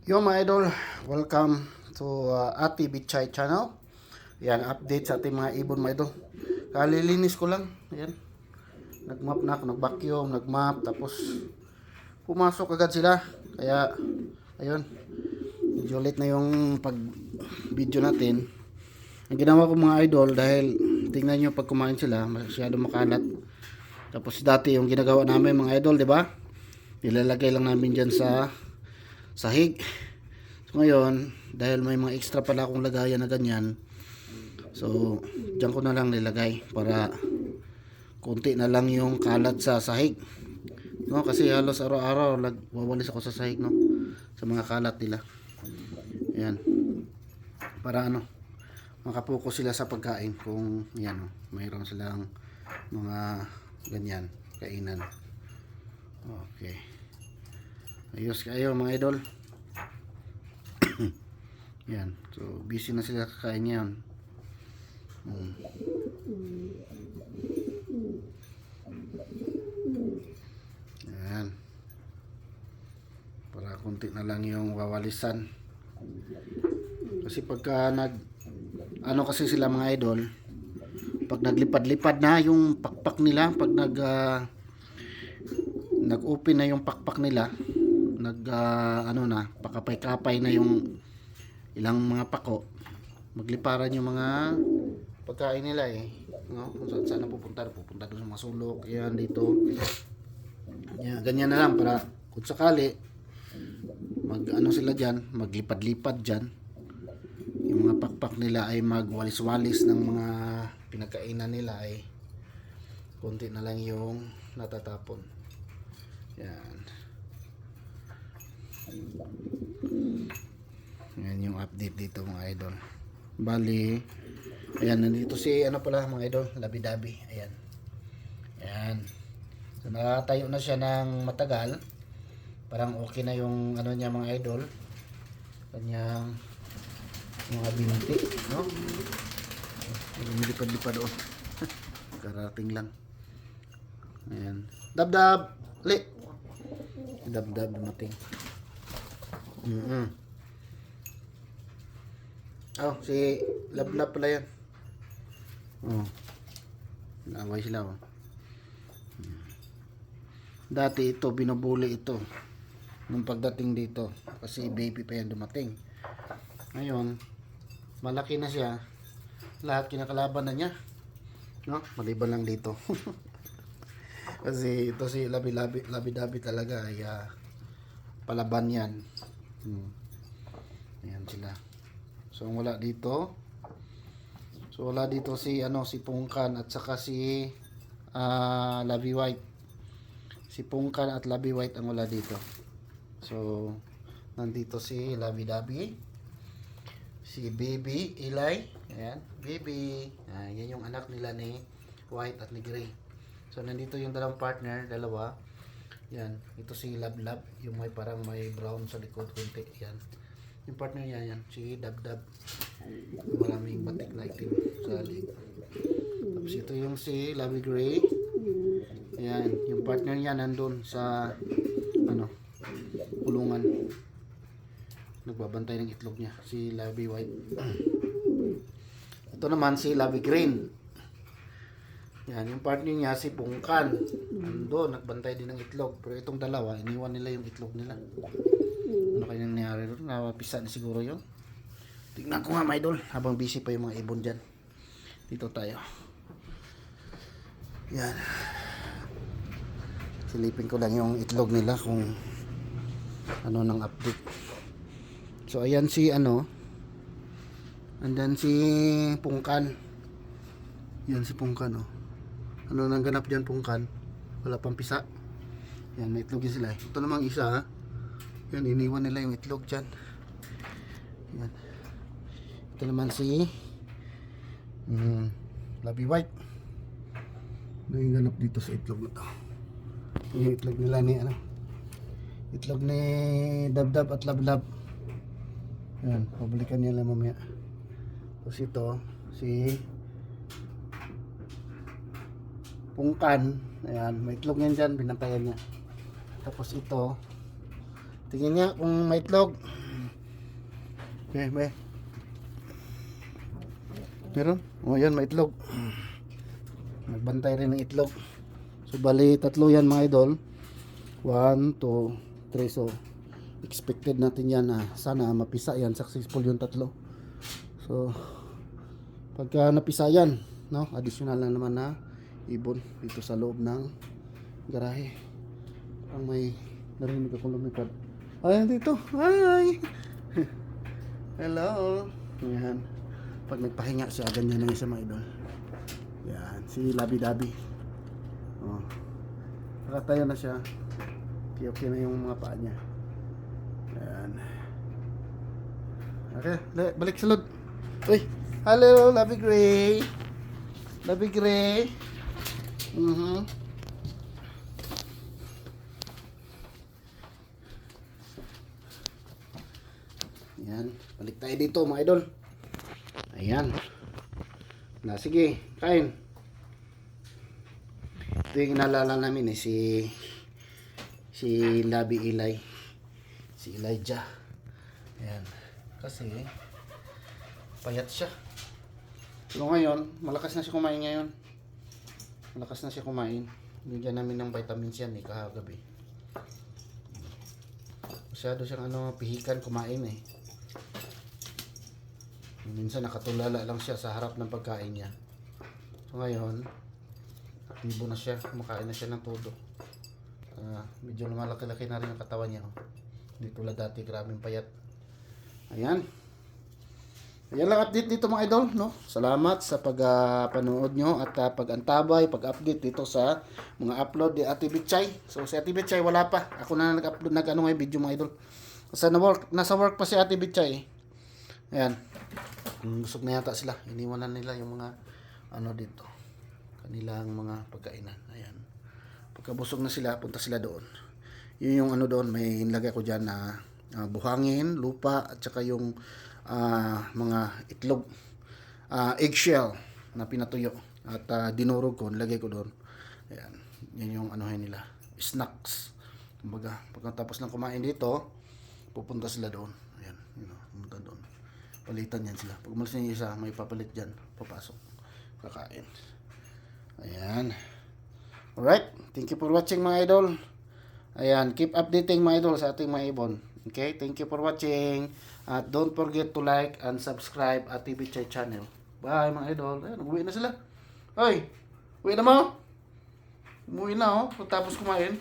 Yo mga idol, welcome to Ati Bichay channel. Yan, update sa ating mga ibon mga idol. Kalilinis ko lang. Yan. Nagmap na ako, nag-vacuum, nagmap, tapos pumasok agad sila. Kaya, ayun, medyo late na yung pag-video natin. Ang ginawa ko mga idol, dahil tingnan nyo pag kumain sila, masyado makalat. Tapos dati yung ginagawa namin mga idol, di ba? Nilalagay lang namin dyan sa sahig. So ngayon, dahil may mga extra pala akong lagayan na ganyan, so diyan ko na lang nilagay para konti na lang yung kalat sa sahig, no? Kasi halos araw-araw wawalis ako sa sahig, no, sa mga kalat nila. Ayan, para makapokus sila sa pagkain. Kung yan, no, mayroon silang mga ganyan kainan. Okay, ayos kayo mga idol. Yan, so busy na sila kakain yan. Yan, para konti na lang yung wawalisan. Kasi pagka kasi sila mga idol, pag naglipad-lipad na yung pakpak nila, pag nag-open na yung pakpak nila, pakapay-kapay na yung ilang mga pako, magliparan yung mga pagkain nila, no? Kung saan pupunta doon sa mga sulok, yan dito. Yan, ganyan na lang para kung sakali sila dyan, maglipad-lipad dyan, yung mga pakpak nila ay magwalis-walis ng mga pinagkainan nila, ay konti na lang yung natatapon. Yan. Yan yung update dito mga idol. Bali, ayan, nandito si mga idol, labi-dabi. Ayan. Ayan. So nakatayo na siya ng matagal. Parang okay na yung niya mga idol. Kanyang mga binti, no? Lumilipad-lipad doon. Karating lang. Ayan. Dab-dab! Li! Dab-dab dumating. Oh, si Lablab pala yan. Oh. Naway sila, oh. Dati ito, binubuli ito nung pagdating dito. Kasi baby pa yan dumating. Ngayon, malaki na siya. Lahat kinakalaban na niya. No? Maliban lang dito. Kasi ito si labi-dabi talaga ay palaban yan. Ayan sila. So wala dito. So wala dito si Pungkan at saka si Labi White. Si Pungkan at Labi White ang wala dito. So nandito si Labi Dabi, si Baby Eli. Ayan, Baby. Yan yung anak nila ni White at ni Gray. So nandito yung dalawang partner, dalawa. Yan, ito si Lablab, yung may brown sa likod konti. Yan. Yung partner niya yan, si Dab-Dab. Maraming batik na itim sa lig. Tapos ito yung si Labi Gray. Ayan, yung partner niya nandun sa kulungan. Nagbabantay ng itlog niya, si Labi White. Ito naman si Labi Green. Yan, yung partner niya si Pungkan. Nandun, nagbantay din ng itlog. Pero itong dalawa, iniwan nila yung itlog nila. Ano kayang nangyari ron? Napisa na siguro yun. Tingnan ko nga mga idol, habang busy pa yung mga ibon dyan. Dito tayo. Yan. Silipin ko lang yung itlog nila kung ng update. So ayan si and then si Pungkan. Yan si Pungkan, oh. Ano nang ganap dyan, Pungkan? Wala pang pisa. Yan, may itlog sila. Ito namang isa, yan, iniwan nila yung itlog dyan. Yan. Ito naman si Labi White. Ano yung ganap dito sa itlog na to? Yung itlog nila ni itlog ni Dab-Dab at Lablab. Yan, pabalikan niya lang mamaya. Tapos ito si Pungkan. Ayan, may itlog yan dyan, binantayan niya. Tapos ito, tingin niya kung may itlog. Okay, may. Meron? O yan, may itlog. Nagbantay rin ng itlog. So bali, tatlo yan mga idol. 1, 2, 3. So expected natin yan na sana mapisa yan. Successful yung tatlo. So pagka napisa yan, no, additional na naman na ibon dito sa loob ng garahe. Ang may narinig akong lumipad. Ayan dito. Hi! Hello. Ayan. Pag nagpahinga siya, ganyan na siya mga idol. Yan, si Labi Dabi. Oh. Nakatayo na siya. Okay na yung mga paa niya. Yan. Okay, balik sa lod. Uy, hello, Labi Gray. Labi Gray. Yan, balik tayo dito mga idol. Ayan. Na, sige, kain. Ito yung inalala namin si Labi Eli. Si Elijah. Ayan. Kasi payat siya. Pero ngayon, malakas na siya kumain ngayon. Malakas na siya kumain. Bigyan namin ng vitamins yan kahagabi. Masyado siyang pihikan kumain eh. Minsan nakatulala lang siya sa harap ng pagkain niya. So ngayon, aktibo na siya, kumakain na siya ng todo. Medyo lumalaki-laki na rin ang katawan niya. Hindi tulad dati, grabing payat. Ayan. Ayan lang update dito mga idol, no? Salamat sa panood nyo at pag-antabay, pag-update dito sa mga upload ni Ate Bitchay. So si Ate Bitchay wala pa. Ako na nag-upload ngayon video mga idol. Kasi nasa work pa si Ate Bitchay. Ayan. Busog na yata sila. Iniwanan nila yung mga dito. Kanilang mga pagkainan. Ayan. Pagkabusog na sila, punta sila doon. Yun yung doon, may nilagay ko dyan na buhangin, lupa, at saka yung mga itlog, eggshell na pinatuyo. At dinurog ko, nilagay ko doon. Ayan. Yan yung nila. Snacks. Kumbaga, pagkatapos ng kumain dito, pupunta sila doon. Ayan. Pupunta doon. Palitan yan sila. Pag umalis niya isa, may papalit dyan. Papasok. Kakain. Ayan. Alright. Thank you for watching mga idol. Ayan. Keep updating mga idol sa ating mga ibon. Okay? Thank you for watching. At don't forget to like and subscribe at TV Chay channel. Bye mga idol. Ayan. Umuwi na sila. Hoy! Uwi na mo? Umuwi na tapos kumain.